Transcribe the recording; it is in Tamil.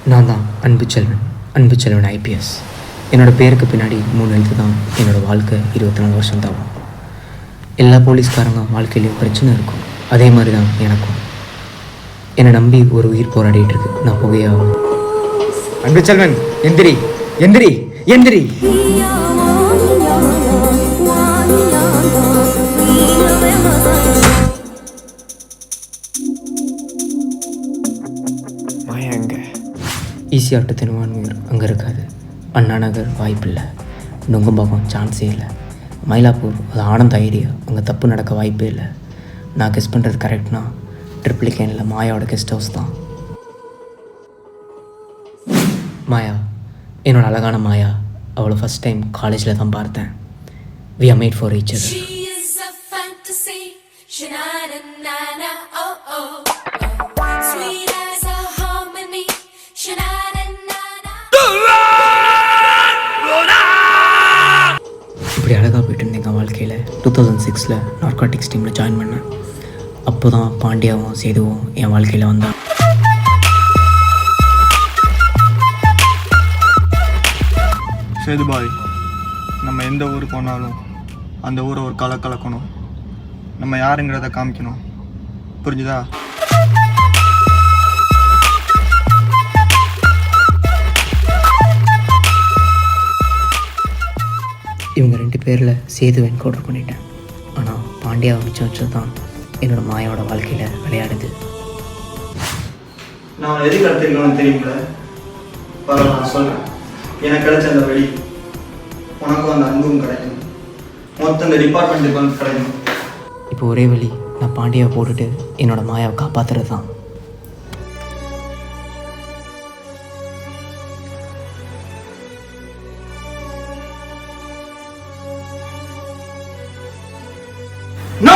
நான் தான் அன்பு செல்வன் ஐபிஎஸ். என்னோடய பேருக்கு பின்னாடி 3 எழுத்து தான். என்னோடய வாழ்க்கை 24 வருஷம் தான். எல்லா போலீஸ்காரங்க வாழ்க்கையிலையும் பிரச்சனை இருக்கும், அதே மாதிரி தான் எனக்கும். என்னை நம்பி ஒரு உயிர் போராடிட்டு இருக்கு. நான் புகையாகும். அன்பு செல்வன், எந்திரி எந்திரி எந்திரி. ஈஸியாக டு திருவான்மையூர் அங்கே இருக்காது. அண்ணா நகர் வாய்ப்பில்லை. நுங்கம்பாக்கம் சான்ஸே இல்லை. மயிலாப்பூர் அது ஆனந்த ஐடியா, அங்கே தப்பு நடக்க வாய்ப்பே இல்லை. நான் கெஸ் பண்ணுறது கரெக்ட்னா ட்ரிப்ளிகேனில் மாயாவோட கெஸ்ட் ஹவுஸ் தான். மாயா, என்னோட அழகான மாயா. அவளை ஃபஸ்ட் டைம் காலேஜில் தான் பார்த்தேன். We are made for each other. இப்படி அழகாக போயிட்டு இருந்தேன் எங்கள் வாழ்க்கையில். 2006 நார்காட்டிக்ஸ் டீமில் ஜாயின் பண்ணேன். அப்போ தான் பாண்டியாவும் சேதுவும் என் வாழ்க்கையில் வந்தான். சேது பாய், நம்ம எந்த ஊருக்கு போனாலும் அந்த ஊரை ஒரு கலக்கணும். நம்ம யாருங்கிறத காமிக்கணும், புரிஞ்சுதா? இவங்க 2 பேரில் சேதுவை என்கவுண்டர் பண்ணிட்டேன். ஆனால் பாண்டியாவை மிச்சம் வச்சது தான் என்னோடய மாயாவோட வாழ்க்கையில் விளையாடுது. நான் எதுக்கு எடுத்துக்கணும்னு தெரியுங்கள? பரவாயில்ல, நான் சொல்கிறேன். எனக்கு கிடைச்ச அந்த வழி உனக்கும் அந்த அன்பும் கிடைக்கும். மொத்தம் இந்த டிபார்ட்மெண்ட் கிடைக்கும். இப்போ ஒரே வழி, நான் பாண்டியாவை போட்டுட்டு என்னோடய மாயாவை காப்பாற்றுறது தான். No!